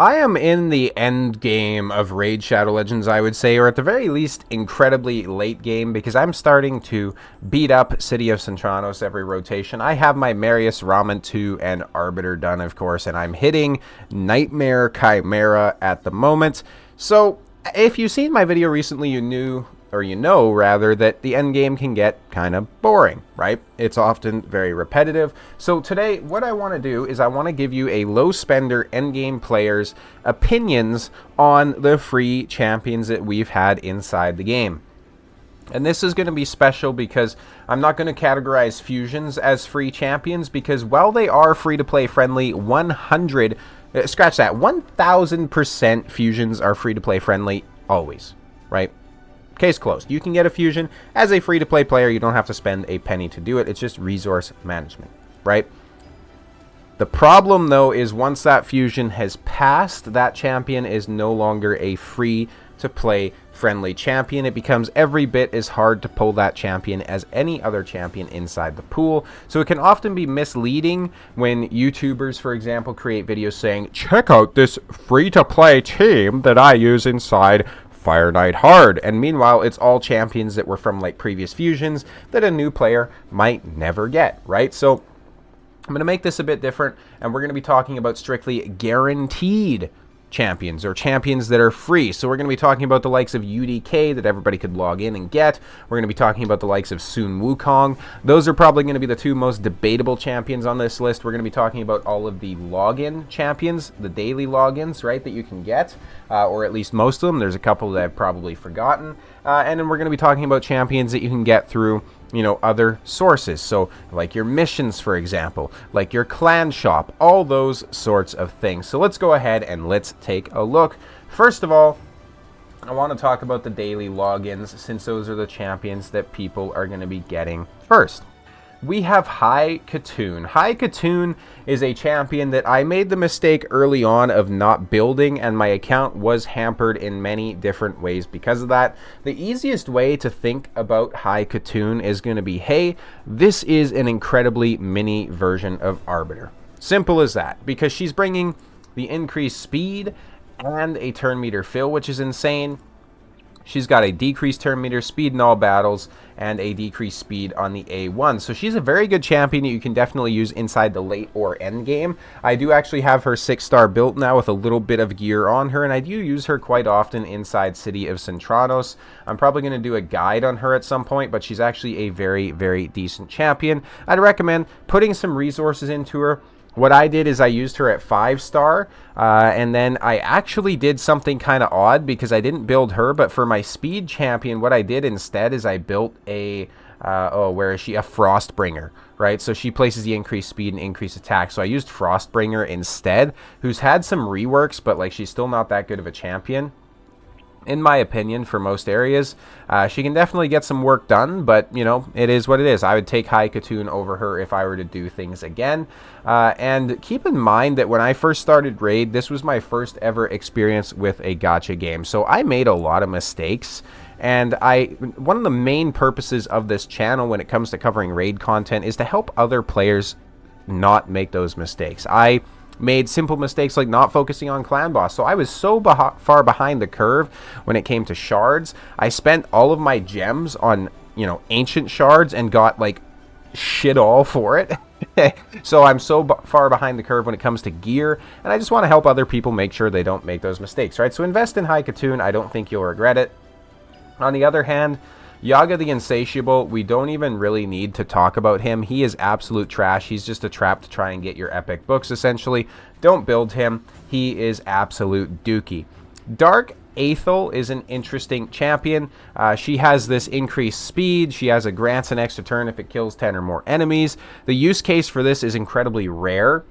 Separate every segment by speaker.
Speaker 1: I am in the end game of Raid Shadow Legends, I would say, or at the very least, incredibly late game, because I'm starting to beat up City of Centranos every rotation. I have my Marius, Ramen 2, and Arbiter done, of course, and I'm hitting Nightmare Chimera at the moment. So, if you've seen my video recently, you knew, or you know rather, that the end game can get kind of boring, right? It's often very repetitive. So today, what I want to do is I want to give you a low spender end game player's opinions on the free champions that we've had inside the game. And this is going to be special because I'm not going to categorize fusions as free champions, because while they are free to play friendly, 1000% fusions are free to play friendly always, right? Case closed. You can get a fusion as a free-to-play player. You don't have to spend a penny to do it. It's just resource management, right? The problem, though, is once that fusion has passed, that champion is no longer a free-to-play friendly champion. It becomes every bit as hard to pull that champion as any other champion inside the pool. So it can often be misleading when YouTubers, for example, create videos saying, check out this free-to-play team that I use inside Fire Knight Hard, and meanwhile it's all champions that were from like previous fusions that a new player might never get, right? So I'm going to make this a bit different, and we're going to be talking about strictly guaranteed champions, or champions that are free. So we're going to be talking about the likes of UDK that everybody could log in and get. We're going to be talking about the likes of Sun Wukong. Those are probably going to be the two most debatable champions on this list. We're going to be talking about all of the login champions, the daily logins, right, that you can get, or at least most of them. There's a couple that I've probably forgotten. And then we're going to be talking about champions that you can get through, you know, other sources. So like your missions, for example, like your clan shop, all those sorts of things. So let's go ahead and let's take a look. First of all, I want to talk about the daily logins, since those are the champions that people are going to be getting first. We have Khatun. Khatun is a champion that I made the mistake early on of not building, and my account was hampered in many different ways because of that. The easiest way to think about Khatun is going to be, hey, this is an incredibly mini version of Arbiter. Simple as that, because she's bringing the increased speed and a turn meter fill, which is insane. She's got a decreased turn meter, speed in all battles, and a decreased speed on the A1. So she's a very good champion that you can definitely use inside the late or end game. I do actually have her 6-star built now with a little bit of gear on her, and I do use her quite often inside City of Centranos. I'm probably going to do a guide on her at some point, but she's actually a very, very decent champion. I'd recommend putting some resources into her. What I did is I used her at 5-star, and then I actually did something kind of odd because I didn't build her, but for my speed champion, what I did instead is I built a, where is she? A Frostbringer, right? So she places the increased speed and increased attack. So I used Frostbringer instead, who's had some reworks, but like she's still not that good of a champion, in my opinion, for most areas. She can definitely get some work done, but, you know, it is what it is. I would take Khatun over her if I were to do things again. And keep in mind that when I first started Raid, this was my first ever experience with a gacha game. So I made a lot of mistakes. And one of the main purposes of this channel when it comes to covering Raid content is to help other players not make those mistakes. I made simple mistakes like not focusing on clan boss. So I was so far behind the curve when it came to shards. I spent all of my gems on, you know, ancient shards and got like shit all for it. So I'm so far behind the curve when it comes to gear, and I just want to help other people make sure they don't make those mistakes, right? So invest in Khatun. I don't think you'll regret it. On the other hand, Yaga the Insatiable, we don't even really need to talk about him. He is absolute trash. He's just a trap to try and get your epic books, essentially. Don't build him. He is absolute dookie. Dark Athel is an interesting champion. She has this increased speed. She has grants an extra turn if it kills 10 or more enemies. The use case for this is incredibly rare,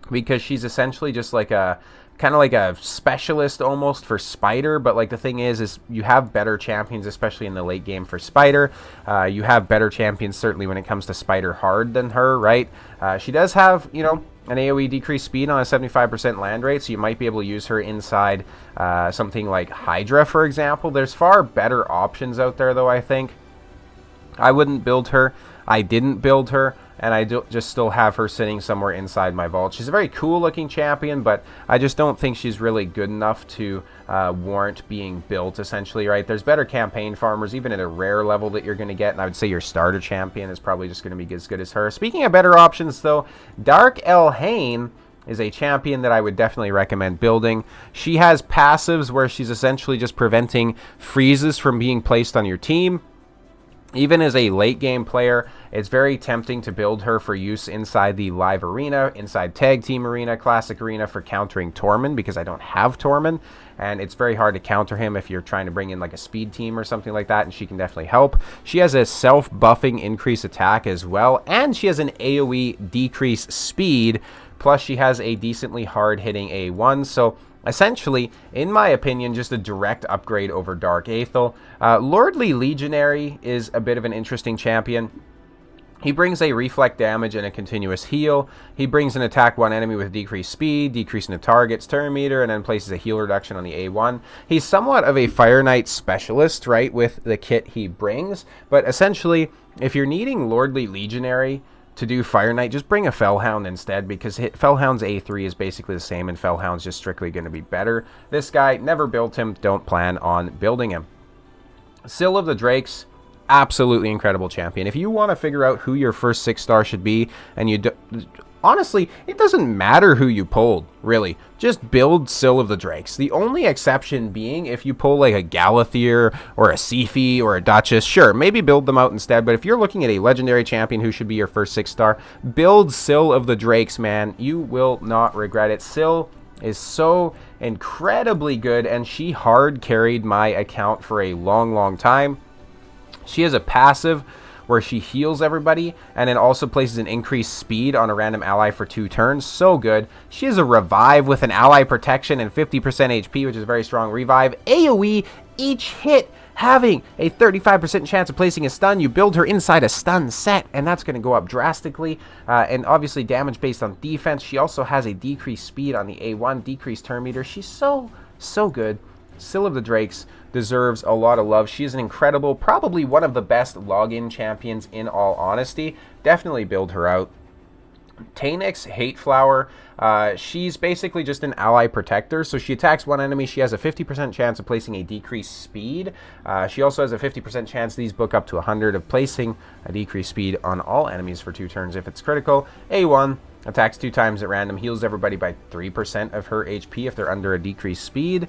Speaker 1: because she's essentially just like a kind of like a specialist almost for Spider. But like the thing is you have better champions, especially in the late game for Spider. You have better champions certainly when it comes to Spider Hard than her, right? She does have, you know, an AoE decreased speed on a 75% land rate, so you might be able to use her inside something like Hydra, for example. There's far better options out there, though, I think. I wouldn't build her. I didn't build her. and I just still have her sitting somewhere inside my vault. She's a very cool looking champion, but I just don't think she's really good enough to warrant being built, essentially, right? There's better campaign farmers, even at a rare level, that you're going to get, and I would say your starter champion is probably just going to be as good as her. Speaking of better options, though, Dark Elhain is a champion that I would definitely recommend building. She has passives where she's essentially just preventing freezes from being placed on your team. Even as a late game player, it's very tempting to build her for use inside the live arena, inside tag team arena, classic arena for countering Tormund, because I don't have Tormund, and it's very hard to counter him if you're trying to bring in like a speed team or something like that, and she can definitely help. She has a self-buffing increase attack as well, and she has an AoE decrease speed, plus she has a decently hard-hitting A1, so essentially, in my opinion, just a direct upgrade over Dark Athel. Lordly Legionary is a bit of an interesting champion. He brings a reflect damage and a continuous heal. He brings an attack one enemy with decreased speed, decreasing the target's turn meter, and then places a heal reduction on the A1. He's somewhat of a Fire Knight specialist, right, with the kit he brings. But essentially, if you're needing Lordly Legionary to do Fire Knight, just bring a Fellhound instead, because Fellhound's A3 is basically the same, and Fellhound's just strictly going to be better. This guy, never built him, don't plan on building him. Scyl of the Drakes, absolutely incredible champion. If you want to figure out who your first 6-star should be, and you honestly, it doesn't matter who you pulled, really. Just build Scyl of the Drakes. The only exception being if you pull like a Galathier or a Siphi or a Duchess, sure, maybe build them out instead. But if you're looking at a legendary champion who should be your first 6-star, build Scyl of the Drakes, man. You will not regret it. Scyl is so incredibly good, and she hard carried my account for a long, long time. She has a passive where she heals everybody and then also places an increased speed on a random ally for 2 turns. So good. She has a revive with an ally protection and 50% HP, which is very strong. Revive, AoE, each hit having a 35% chance of placing a stun. You build her inside a stun set, and that's going to go up drastically. And obviously damage based on defense. She also has a decreased speed on the A1, decreased turn meter. She's so good. Scyl of the Drakes deserves a lot of love. She is an incredible, probably one of the best login champions in all honesty. Definitely build her out. Tainix Hateflower, she's basically just an ally protector, so she attacks one enemy. She has a 50% chance of placing a decreased speed. She also has a 50% chance, these book up to 100, of placing a decreased speed on all enemies for 2 turns if it's critical. A1, attacks 2 times at random, heals everybody by 3% of her HP if they're under a decreased speed.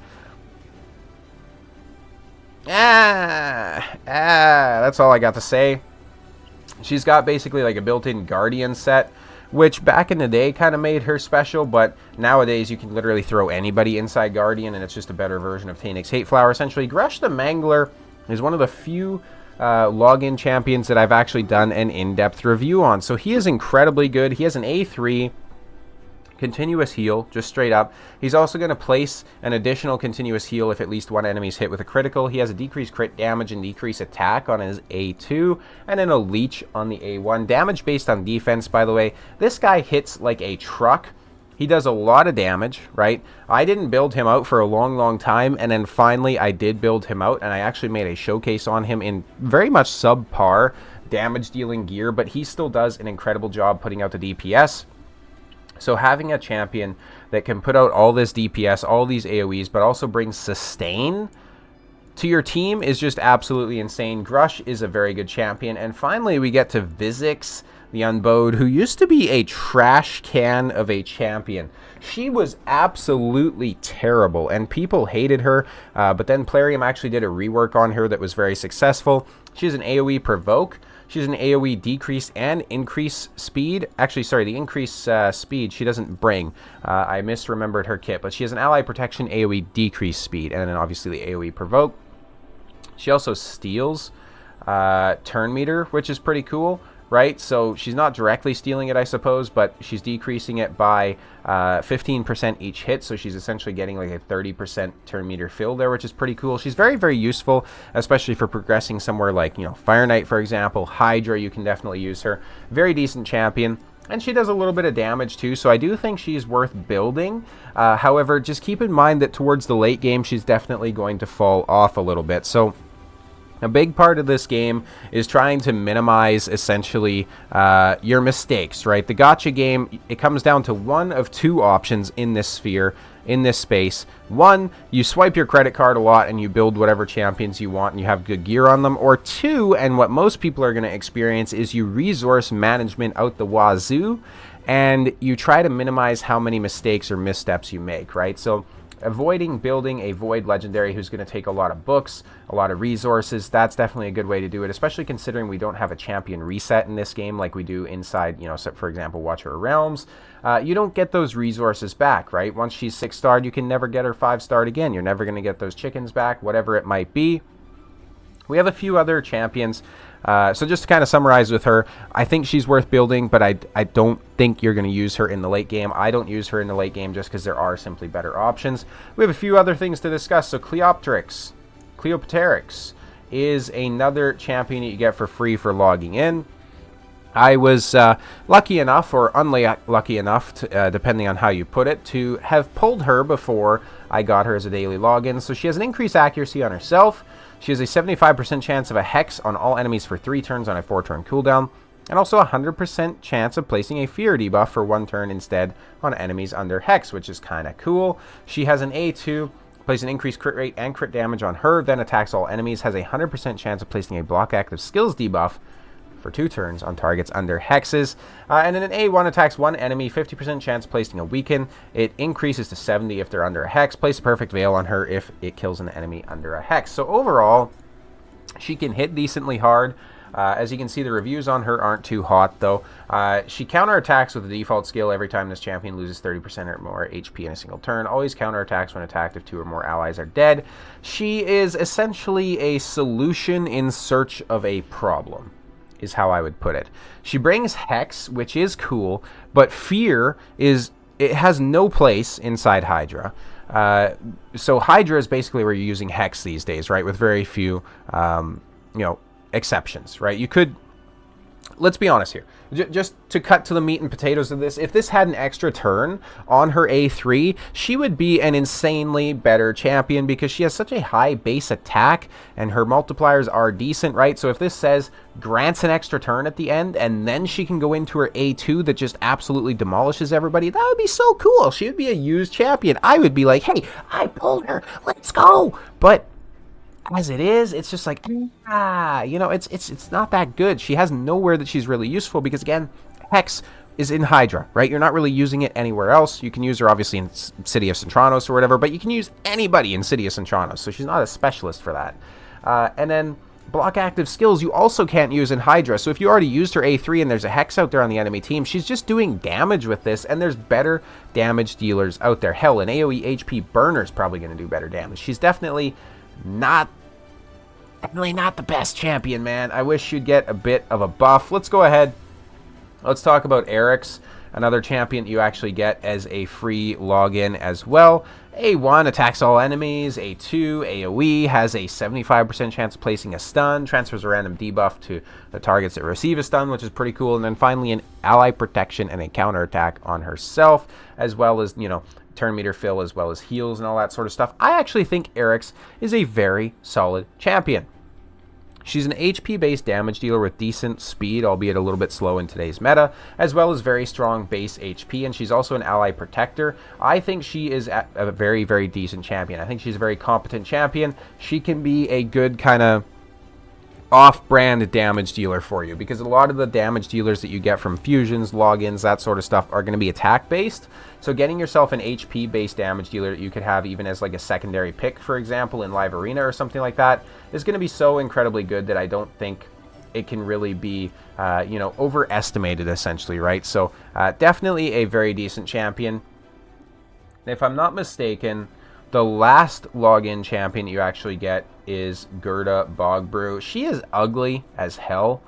Speaker 1: That's all I got to say. She's got basically like a built-in Guardian set, which back in the day kind of made her special, but nowadays you can literally throw anybody inside Guardian, and it's just a better version of Tainix Hateflower. Essentially, Ghrush the Mangler is one of the few login champions that I've actually done an in-depth review on. So he is incredibly good. He has an A3 continuous heal, just straight up. He's also going to place an additional continuous heal if at least one enemy is hit with a critical. He has a decreased crit damage and decreased attack on his A2, and then a leech on the A1. Damage based on defense, by the way. This guy hits like a truck. He does a lot of damage, right? I didn't build him out for a long, long time, and then finally I did build him out, and I actually made a showcase on him in very much subpar damage dealing gear, but he still does an incredible job putting out the DPS. So having a champion that can put out all this DPS, all these AoEs, but also brings sustain to your team is just absolutely insane. Ghrush is a very good champion. And finally, we get to Visix the Unbowed, who used to be a trash can of a champion. She was absolutely terrible, and people hated her, but then Plarium actually did a rework on her that was very successful. She has an AoE provoke. She's an AoE decrease and increase speed. Actually, sorry, the increase speed she doesn't bring. I misremembered her kit, but she has an ally protection, AoE decrease speed, and then obviously the AoE provoke. She also steals turn meter, which is pretty cool, right? So she's not directly stealing it, I suppose, but she's decreasing it by 15% each hit, so she's essentially getting like a 30% turn meter fill there, which is pretty cool. She's very, very useful, especially for progressing somewhere like, you know, Fire Knight, for example. Hydra, you can definitely use her. Very decent champion. And she does a little bit of damage too, so I do think she's worth building. However, just keep in mind that towards the late game, she's definitely going to fall off a little bit. So A big part of this game is trying to minimize, essentially, your mistakes, right? The gacha game, it comes down to one of two options in this sphere, in this space. One, you swipe your credit card a lot and you build whatever champions you want and you have good gear on them. Or two, and what most people are going to experience, is you resource management out the wazoo and you try to minimize how many mistakes or missteps you make, right? So avoiding building a void legendary who's going to take a lot of books, a lot of resources, that's definitely a good way to do it, especially considering we don't have a champion reset in this game like we do inside, you know, so for example, Watcher of Realms. You don't get those resources back, right? Once she's 6-starred, you can never get her 5-starred again. You're never going to get those chickens back, whatever it might be. We have a few other champions. So just to kind of summarize with her, I think she's worth building, but I don't think you're going to use her in the late game. I don't use her in the late game just because there are simply better options. We have a few other things to discuss. So Cleopterix is another champion that you get for free for logging in. I was lucky enough, or unlucky enough, to, depending on how you put it, to have pulled her before I got her as a daily login. So she has an increased accuracy on herself. She has a 75% chance of a hex on all enemies for 3 turns on a 4-turn cooldown, and also a 100% chance of placing a fear debuff for 1 turn instead on enemies under hex, which is kind of cool. She has an A2, places an increased crit rate and crit damage on her, then attacks all enemies, has a 100% chance of placing a block active skills debuff for 2 turns on targets under hexes. And then an A1 attacks 1 enemy, 50% chance of placing a weaken. It increases to 70 if they're under a hex. Place a perfect veil on her if it kills an enemy under a hex. So overall, she can hit decently hard. As you can see, the reviews on her aren't too hot, though. She counterattacks with the default skill every time this champion loses 30% or more HP in a single turn. Always counterattacks when attacked if 2 or more allies are dead. She is essentially a solution in search of a problem, is how I would put it. She brings Hex, which is cool, but Fear it has no place inside Hydra. So Hydra is basically where you're using Hex these days, right? With very few, exceptions, right? You could, let's be honest here, just to cut to the meat and potatoes of this, if this had an extra turn on her A3, she would be an insanely better champion because she has such a high base attack and her multipliers are decent, right? So if this says grants an extra turn at the end and then she can go into her A2 that just absolutely demolishes everybody, that would be so cool. She would be a used champion. I would be like, hey, I pulled her, let's go. But as it is, it's just like, it's not that good. She has nowhere that she's really useful because, again, Hex is in Hydra, right? You're not really using it anywhere else. You can use her, obviously, in City of Centranos or whatever, but you can use anybody in City of Centranos, so she's not a specialist for that. And then block active skills you also can't use in Hydra, so if you already used her A3 and there's a Hex out there on the enemy team, she's just doing damage with this, and there's better damage dealers out there. Hell, an AoE HP burner is probably going to do better damage. She's definitely not the best champion, man. I wish you'd get a bit of a buff. Let's go ahead. Let's talk about Eryx, another champion you actually get as a free login as well. A1 attacks all enemies. A2 AoE has a 75% chance of placing a stun. Transfers a random debuff to the targets that receive a stun, which is pretty cool. And then finally an ally protection and a counterattack on herself, as well as, turn meter fill, as well as heals and all that sort of stuff. I actually think Eryx is a very solid champion. She's an HP-based damage dealer with decent speed, albeit a little bit slow in today's meta, as well as very strong base HP, and she's also an ally protector. I think she is a very, very decent champion. I think she's a very competent champion. She can be a good kind of off-brand damage dealer for you, because a lot of the damage dealers that you get from fusions, logins, that sort of stuff are going to be attack-based. So getting yourself an HP-based damage dealer that you could have even as like a secondary pick, for example, in Live Arena or something like that, is going to be so incredibly good that I don't think it can really be, overestimated, essentially, right? So definitely a very decent champion. If I'm not mistaken, the last login champion you actually get is Guurda Bogbrew. She is ugly as hell,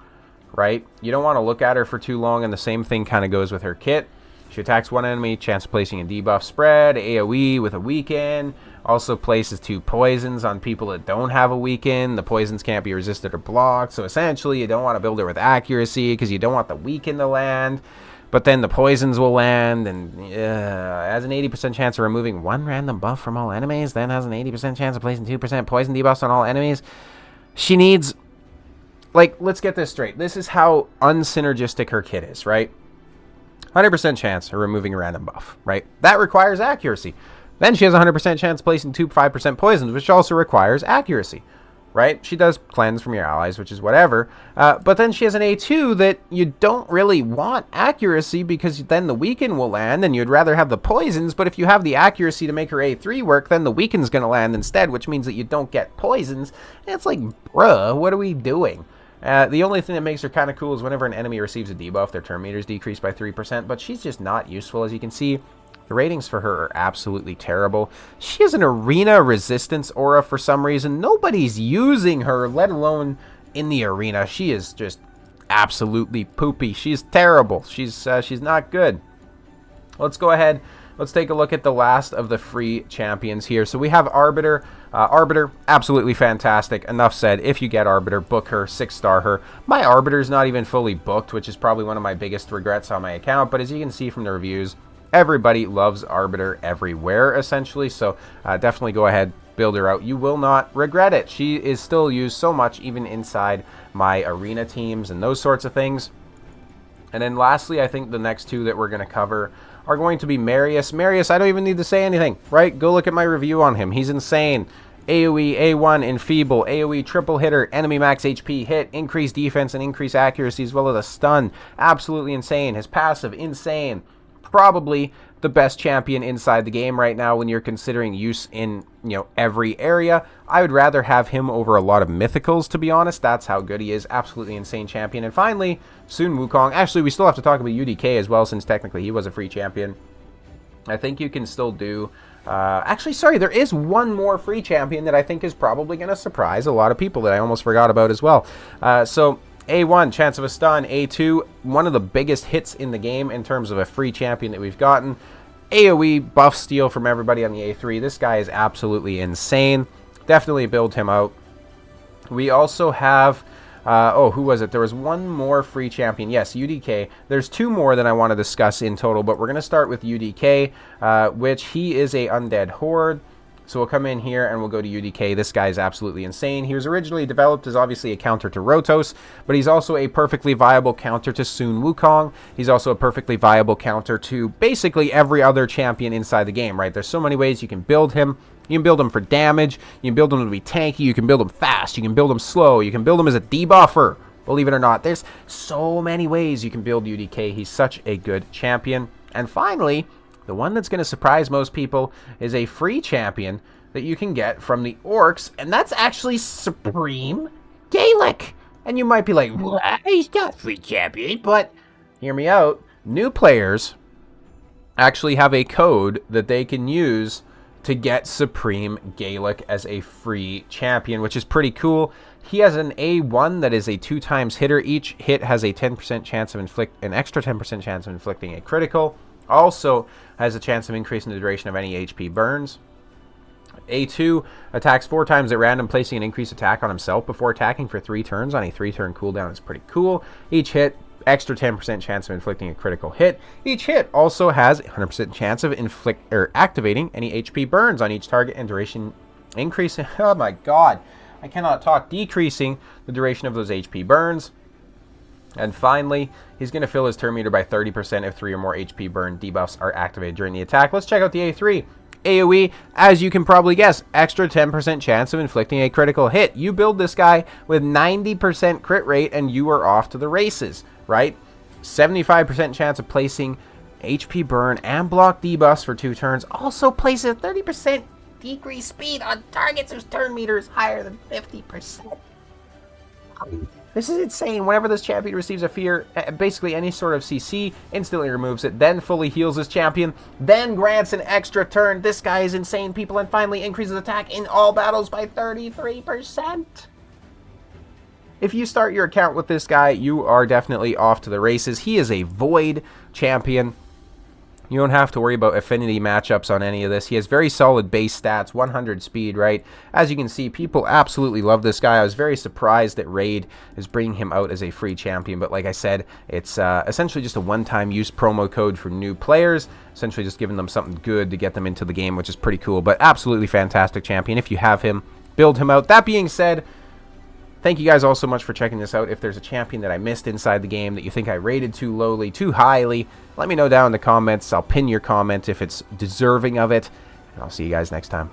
Speaker 1: right? You don't want to look at her for too long, and the same thing kind of goes with her kit. She attacks 1 enemy, chance of placing a debuff spread, AoE with a weaken, also places 2 poisons on people that don't have a weaken. The poisons can't be resisted or blocked, so essentially you don't want to build her with accuracy because you don't want the weaken to land. But then the poisons will land, and has an 80% chance of removing 1 random buff from all enemies, then has an 80% chance of placing 2% poison debuffs on all enemies. she needs, like, let's get this straight. This is how unsynergistic her kit is, right? 100% chance of removing a random buff, right? That requires accuracy. Then she has a 100% chance placing 2 5% poisons, which also requires accuracy, right? She does cleanse from your allies, which is whatever. But then she has an A2 that you don't really want accuracy because then the weaken will land and you'd rather have the poisons. But if you have the accuracy to make her A3 work, then the weaken's going to land instead, which means that you don't get poisons. And it's like, bruh, what are we doing? The only thing that makes her kind of cool is whenever an enemy receives a debuff, their turn meters decrease by 3%, but she's just not useful. As you can see, the ratings for her are absolutely terrible. She has an arena resistance aura for some reason. Nobody's using her, let alone in the arena. She is just absolutely poopy. She's terrible. She's not good. Let's go ahead. Let's take a look at the last of the free champions here. So we have Arbiter. Arbiter, absolutely fantastic. Enough said. If you get Arbiter, book her, 6-star her. My Arbiter's not even fully booked, which is probably one of my biggest regrets on my account. But as you can see from the reviews, everybody loves Arbiter everywhere, essentially. So definitely go ahead, build her out. You will not regret it. She is still used so much, even inside my arena teams and those sorts of things. And then lastly, I think the next two that we're going to cover are going to be Marius. Marius, I don't even need to say anything, right? Go look at my review on him. He's insane. AoE, A1, Enfeeble, AoE, triple hitter, enemy max HP, hit, increased defense, and increased accuracy, as well as a stun. Absolutely insane. His passive, insane. Probably the best champion inside the game right now when you're considering use in, every area. I would rather have him over a lot of mythicals, to be honest. That's how good he is. Absolutely insane champion. And finally, Sun Wukong. Actually, we still have to talk about UDK as well, since technically he was a free champion. I think you can still do... actually, sorry, there is one more free champion that I think is probably going to surprise a lot of people that I almost forgot about as well. So... A1, chance of a stun. A2, one of the biggest hits in the game in terms of a free champion that we've gotten. AoE, buff steal from everybody on the A3. This guy is absolutely insane. Definitely build him out. We also have... who was it? There was one more free champion. Yes, UDK. There's two more that I want to discuss in total, but we're going to start with UDK, which he is a undead horde. So we'll come in here and we'll go to UDK. This guy is absolutely insane. He was originally developed as obviously a counter to Rotos, but he's also a perfectly viable counter to Sun Wukong. He's also a perfectly viable counter to basically every other champion inside the game, right? There's so many ways you can build him. You can build him for damage. You can build him to be tanky. You can build him fast. You can build him slow. You can build him as a debuffer. Believe it or not, there's so many ways you can build UDK. He's such a good champion. And finally... the one that's going to surprise most people is a free champion that you can get from the orcs, and that's actually Supreme Galek. And you might be like, well, he's not free champion, but hear me out. New players actually have a code that they can use to get Supreme Galek as a free champion, which is pretty cool. He has an A1 that is a 2x hitter. Each hit has a 10% chance of an extra 10% chance of inflicting a critical. Also has a chance of increasing the duration of any HP burns. A2 attacks 4 times at random, placing an increased attack on himself before attacking for 3 turns on a 3-turn cooldown. Is pretty cool. Each hit, extra 10% chance of inflicting a critical hit. Each hit also has a 100% chance of activating any HP burns on each target, and duration increasing. Oh my god, I cannot talk. Decreasing the duration of those HP burns. And finally, he's going to fill his turn meter by 30% if 3 or more HP burn debuffs are activated during the attack. Let's check out the A3. AoE, as you can probably guess, extra 10% chance of inflicting a critical hit. You build this guy with 90% crit rate and you are off to the races, right? 75% chance of placing HP burn and block debuffs for 2 turns. Also places 30% decreased speed on targets whose turn meter is higher than 50%. This is insane. Whenever this champion receives a fear, basically any sort of CC, instantly removes it, then fully heals his champion, then grants an extra turn. This guy is insane, people, and finally increases attack in all battles by 33%. If you start your account with this guy, you are definitely off to the races. He is a void champion. You don't have to worry about affinity matchups on any of this. He has very solid base stats, 100 speed, right? As you can see, people absolutely love this guy. I was very surprised that Raid is bringing him out as a free champion. But like I said, it's essentially just a one-time use promo code for new players. Essentially just giving them something good to get them into the game, which is pretty cool. But absolutely fantastic champion. If you have him, build him out. That being said, Thank you guys all so much for checking this out. If there's a champion that I missed inside the game that you think I rated too lowly, too highly, let me know down in the comments. I'll pin your comment if it's deserving of it. And I'll see you guys next time.